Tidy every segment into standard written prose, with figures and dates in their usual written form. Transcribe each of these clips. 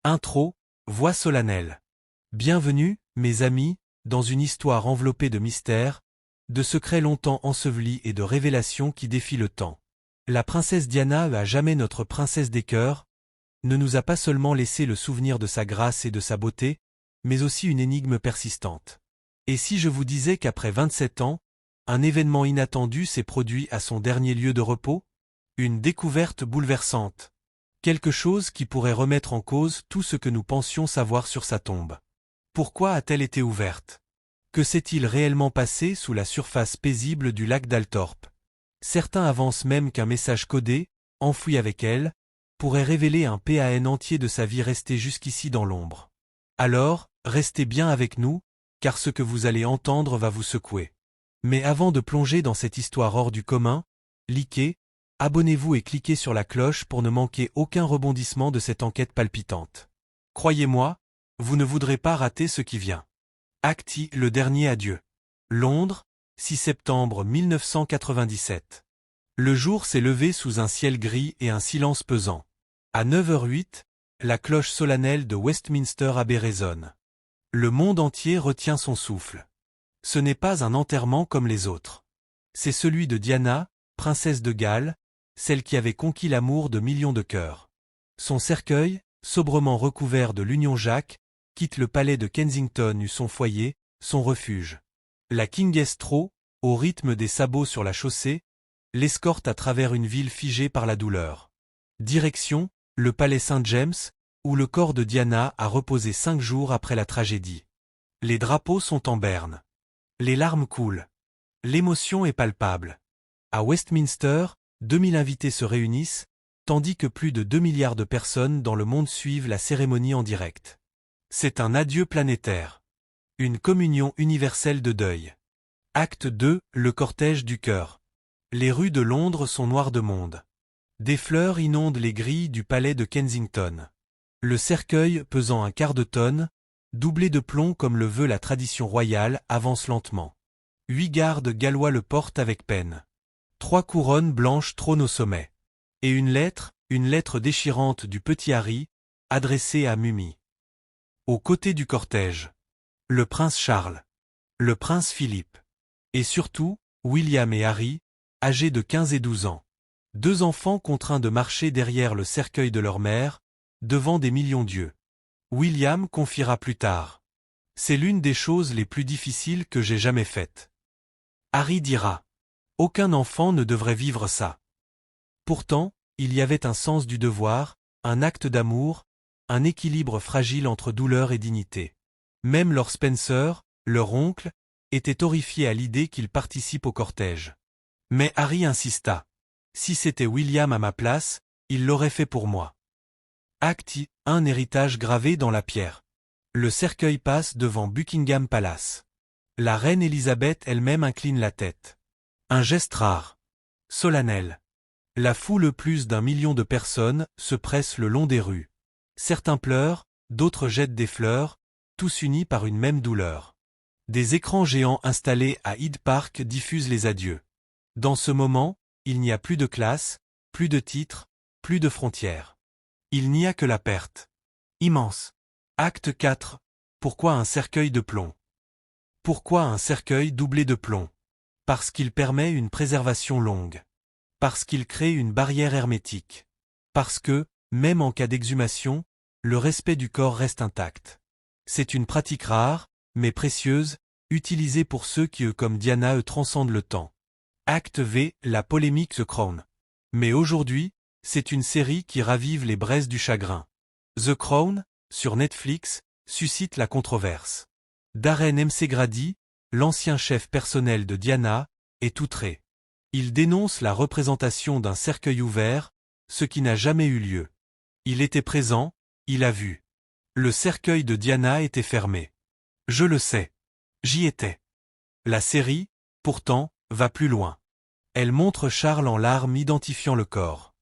Intro, voix solennelle. Bienvenue, mes amis, dans une histoire enveloppée de mystères, de secrets longtemps ensevelis et de révélations qui défient le temps. La princesse Diana, à jamais notre princesse des cœurs, ne nous a pas seulement laissé le souvenir de sa grâce et de sa beauté, mais aussi une énigme persistante. Et si je vous disais qu'après 27 ans, un événement inattendu s'est produit à son dernier lieu de repos? Une découverte bouleversante. Quelque chose qui pourrait remettre en cause tout ce que nous pensions savoir sur sa tombe. Pourquoi a-t-elle été ouverte? Que s'est-il réellement passé sous la surface paisible du lac d'Altorp? Certains avancent même qu'un message codé, enfoui avec elle, pourrait révéler un PAN entier de sa vie restée jusqu'ici dans l'ombre. Alors, restez bien avec nous, car ce que vous allez entendre va vous secouer. Mais avant de plonger dans cette histoire hors du commun, likez, abonnez-vous et cliquez sur la cloche pour ne manquer aucun rebondissement de cette enquête palpitante. Croyez-moi, vous ne voudrez pas rater ce qui vient. Acte le dernier adieu. Londres, 6 septembre 1997. Le jour s'est levé sous un ciel gris et un silence pesant. À 9h08, la cloche solennelle de Westminster Abbey résonne. Le monde entier retient son souffle. Ce n'est pas un enterrement comme les autres. C'est celui de Diana, princesse de Galles, celle qui avait conquis l'amour de millions de cœurs. Son cercueil, sobrement recouvert de l'Union Jack, quitte le palais de Kensington où son foyer, son refuge. La King's-Row, au rythme des sabots sur la chaussée, l'escorte à travers une ville figée par la douleur. Direction, le palais Saint-James, où le corps de Diana a reposé 5 jours après la tragédie. Les drapeaux sont en berne. Les larmes coulent. L'émotion est palpable. À Westminster, 2000 invités se réunissent, tandis que plus de 2 milliards de personnes dans le monde suivent la cérémonie en direct. C'est un adieu planétaire. Une communion universelle de deuil. Acte 2, le cortège du cœur. Les rues de Londres sont noires de monde. Des fleurs inondent les grilles du palais de Kensington. Le cercueil, pesant un quart de tonne, doublé de plomb comme le veut la tradition royale, avance lentement. 8 gardes gallois le portent avec peine. 3 couronnes blanches trônent au sommet. Et une lettre déchirante du petit Harry, adressée à Mummy. Aux côtés du cortège, le prince Charles, le prince Philippe, et surtout, William et Harry, âgés de 15 et 12 ans. 2 enfants contraints de marcher derrière le cercueil de leur mère, devant des millions d'yeux. William confiera plus tard. C'est l'une des choses les plus difficiles que j'ai jamais faites. Harry dira. Aucun enfant ne devrait vivre ça. Pourtant, il y avait un sens du devoir, un acte d'amour, un équilibre fragile entre douleur et dignité. Même Lord Spencer, leur oncle, était horrifié à l'idée qu'il participe au cortège. Mais Harry insista. Si c'était William à ma place, il l'aurait fait pour moi. Acte 1, héritage gravé dans la pierre. Le cercueil passe devant Buckingham Palace. La reine Élisabeth elle-même incline la tête. Un geste rare. Solennel. La foule plus d'1 million de personnes se presse le long des rues. Certains pleurent, d'autres jettent des fleurs, tous unis par une même douleur. Des écrans géants installés à Hyde Park diffusent les adieux. Dans ce moment, il n'y a plus de classe, plus de titres, plus de frontières. Il n'y a que la perte. Immense. Acte 4. Pourquoi un cercueil de plomb? Pourquoi un cercueil doublé de plomb? Parce qu'il permet une préservation longue. Parce qu'il crée une barrière hermétique. Parce que, même en cas d'exhumation, le respect du corps reste intact. C'est une pratique rare, mais précieuse, utilisée pour ceux qui, comme Diana, transcendent le temps. Acte V, la polémique The Crown. Mais aujourd'hui, c'est une série qui ravive les braises du chagrin. The Crown, sur Netflix, suscite la controverse. Darren McGrady, l'ancien chef personnel de Diana, est outré. Il dénonce la représentation d'un cercueil ouvert, ce qui n'a jamais eu lieu. Il était présent, il a vu. Le cercueil de Diana était fermé. Je le sais. J'y étais. La série, pourtant, va plus loin. Elle montre Charles en larmes identifiant le corps.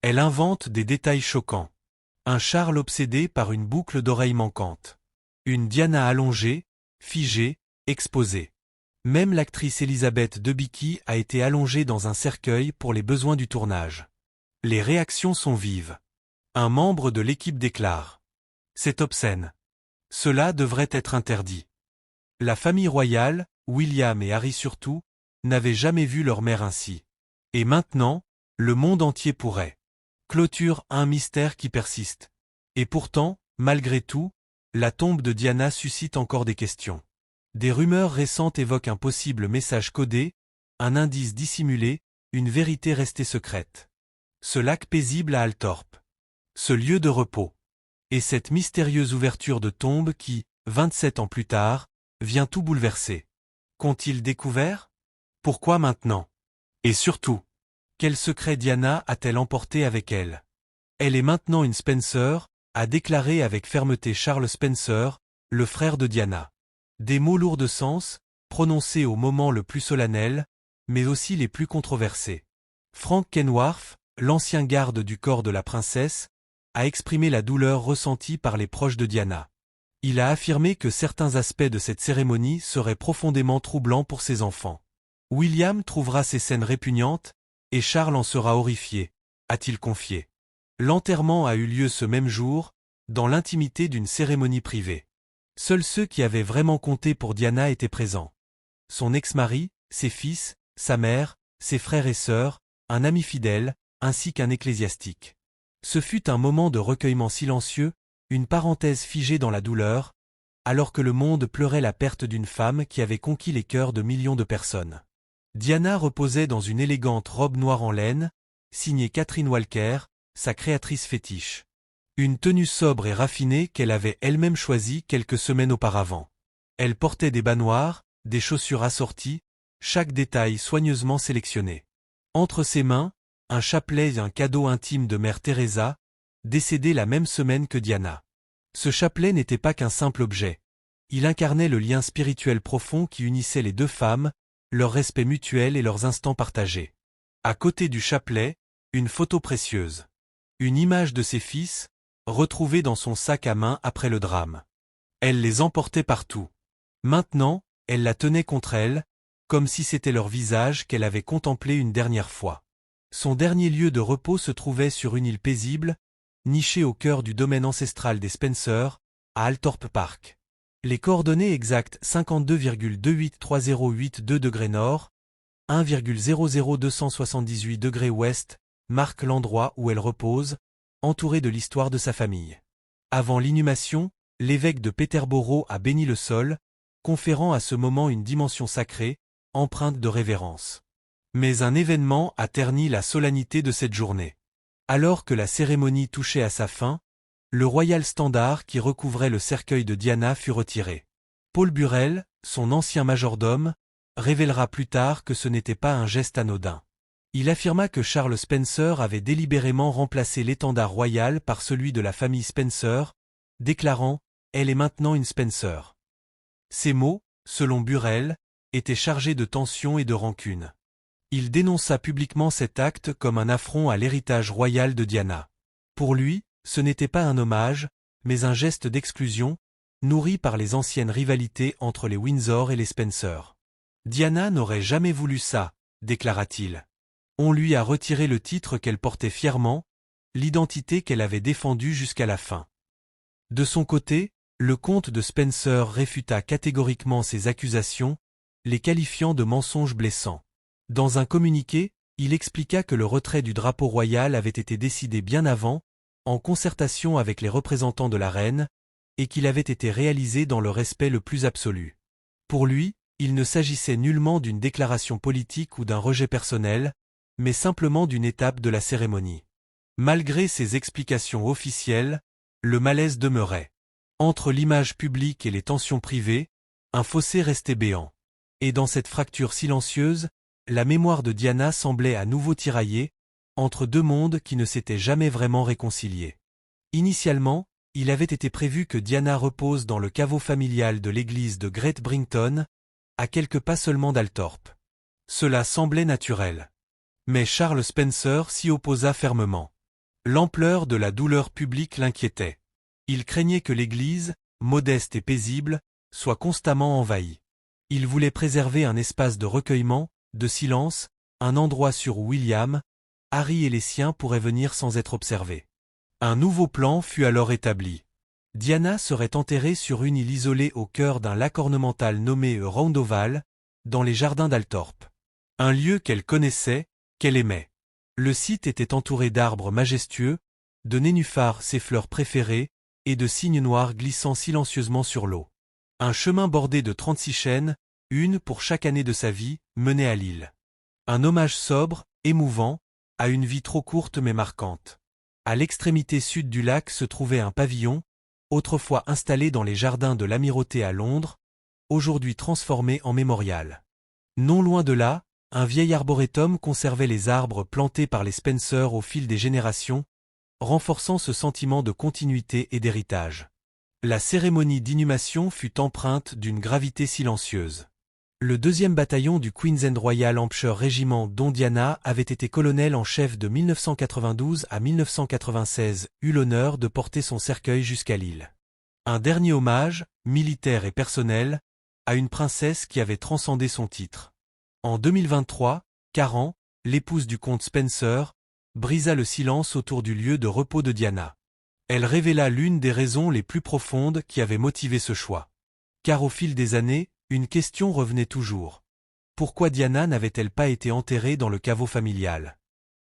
Elle invente des détails choquants. Un Charles obsédé par une boucle d'oreille manquante. Une Diana allongée, figée, exposée. Même l'actrice Elizabeth Debicki a été allongée dans un cercueil pour les besoins du tournage. Les réactions sont vives. Un membre de l'équipe déclare. C'est obscène. Cela devrait être interdit. La famille royale, William et Harry surtout, n'avaient jamais vu leur mère ainsi. Et maintenant, le monde entier pourrait. Clôture un mystère qui persiste. Et pourtant, malgré tout, la tombe de Diana suscite encore des questions. Des rumeurs récentes évoquent un possible message codé, un indice dissimulé, une vérité restée secrète. Ce lac paisible à Althorpe. Ce lieu de repos. Et cette mystérieuse ouverture de tombe qui, 27 ans plus tard, vient tout bouleverser. Qu'ont-ils découvert? Pourquoi maintenant? Et surtout, quel secret Diana a-t-elle emporté avec elle? Elle est maintenant une Spencer, a déclaré avec fermeté Charles Spencer, le frère de Diana. Des mots lourds de sens, prononcés au moment le plus solennel, mais aussi les plus controversés. Frank Kenworth, l'ancien garde du corps de la princesse, a exprimé la douleur ressentie par les proches de Diana. Il a affirmé que certains aspects de cette cérémonie seraient profondément troublants pour ses enfants. William trouvera ces scènes répugnantes, et Charles en sera horrifié, a-t-il confié. L'enterrement a eu lieu ce même jour, dans l'intimité d'une cérémonie privée. Seuls ceux qui avaient vraiment compté pour Diana étaient présents. Son ex-mari, ses fils, sa mère, ses frères et sœurs, un ami fidèle, ainsi qu'un ecclésiastique. Ce fut un moment de recueillement silencieux, une parenthèse figée dans la douleur, alors que le monde pleurait la perte d'une femme qui avait conquis les cœurs de millions de personnes. Diana reposait dans une élégante robe noire en laine, signée Catherine Walker, sa créatrice fétiche. Une tenue sobre et raffinée qu'elle avait elle-même choisie quelques semaines auparavant. Elle portait des bas noirs, des chaussures assorties, chaque détail soigneusement sélectionné. Entre ses mains, un chapelet et un cadeau intime de Mère Teresa, décédée la même semaine que Diana. Ce chapelet n'était pas qu'un simple objet. Il incarnait le lien spirituel profond qui unissait les deux femmes, leur respect mutuel et leurs instants partagés. À côté du chapelet, une photo précieuse. Une image de ses fils, retrouvée dans son sac à main après le drame. Elle les emportait partout. Maintenant, elle la tenait contre elle, comme si c'était leur visage qu'elle avait contemplé une dernière fois. Son dernier lieu de repos se trouvait sur une île paisible, nichée au cœur du domaine ancestral des Spencer, à Althorpe Park. Les coordonnées exactes 52,283082 degrés nord, 1,00278 degrés ouest, marquent l'endroit où elle repose, entourée de l'histoire de sa famille. Avant l'inhumation, l'évêque de Peterborough a béni le sol, conférant à ce moment une dimension sacrée, empreinte de révérence. Mais un événement a terni la solennité de cette journée. Alors que la cérémonie touchait à sa fin, le royal standard qui recouvrait le cercueil de Diana fut retiré. Paul Burrell, son ancien majordome, révélera plus tard que ce n'était pas un geste anodin. Il affirma que Charles Spencer avait délibérément remplacé l'étendard royal par celui de la famille Spencer, déclarant « Elle est maintenant une Spencer ». Ces mots, selon Burrell, étaient chargés de tension et de rancune. Il dénonça publiquement cet acte comme un affront à l'héritage royal de Diana. Pour lui, ce n'était pas un hommage, mais un geste d'exclusion, nourri par les anciennes rivalités entre les Windsor et les Spencer. Diana n'aurait jamais voulu ça, déclara-t-il. On lui a retiré le titre qu'elle portait fièrement, l'identité qu'elle avait défendue jusqu'à la fin. De son côté, le comte de Spencer réfuta catégoriquement ces accusations, les qualifiant de mensonges blessants. Dans un communiqué, il expliqua que le retrait du drapeau royal avait été décidé bien avant, en concertation avec les représentants de la reine, et qu'il avait été réalisé dans le respect le plus absolu. Pour lui, il ne s'agissait nullement d'une déclaration politique ou d'un rejet personnel, mais simplement d'une étape de la cérémonie. Malgré ces explications officielles, le malaise demeurait. Entre l'image publique et les tensions privées, un fossé restait béant. Et dans cette fracture silencieuse, la mémoire de Diana semblait à nouveau tiraillée, entre deux mondes qui ne s'étaient jamais vraiment réconciliés. Initialement, il avait été prévu que Diana repose dans le caveau familial de l'église de Great Brington, à quelques pas seulement d'Althorpe. Cela semblait naturel. Mais Charles Spencer s'y opposa fermement. L'ampleur de la douleur publique l'inquiétait. Il craignait que l'église, modeste et paisible, soit constamment envahie. Il voulait préserver un espace de recueillement, de silence, un endroit sûr où William, Harry et les siens pourraient venir sans être observés. Un nouveau plan fut alors établi. Diana serait enterrée sur une île isolée au cœur d'un lac ornemental nommé Roundoval, dans les jardins d'Althorp. Un lieu qu'elle connaissait, qu'elle aimait. Le site était entouré d'arbres majestueux, de nénuphars ses fleurs préférées, et de cygnes noirs glissant silencieusement sur l'eau. Un chemin bordé de 36 chênes, une pour chaque année de sa vie, menait à l'île. Un hommage sobre, émouvant, à une vie trop courte mais marquante. À l'extrémité sud du lac se trouvait un pavillon, autrefois installé dans les jardins de l'Amirauté à Londres, aujourd'hui transformé en mémorial. Non loin de là, un vieil arboretum conservait les arbres plantés par les Spencer au fil des générations, renforçant ce sentiment de continuité et d'héritage. La cérémonie d'inhumation fut empreinte d'une gravité silencieuse. Le 2e bataillon du Queen's End Royal Hampshire Regiment dont Diana avait été colonel en chef de 1992 à 1996 eut l'honneur de porter son cercueil jusqu'à l'île. Un dernier hommage, militaire et personnel, à une princesse qui avait transcendé son titre. En 2023, Karen, l'épouse du comte Spencer, brisa le silence autour du lieu de repos de Diana. Elle révéla l'une des raisons les plus profondes qui avaient motivé ce choix. Car au fil des années, une question revenait toujours. Pourquoi Diana n'avait-elle pas été enterrée dans le caveau familial ?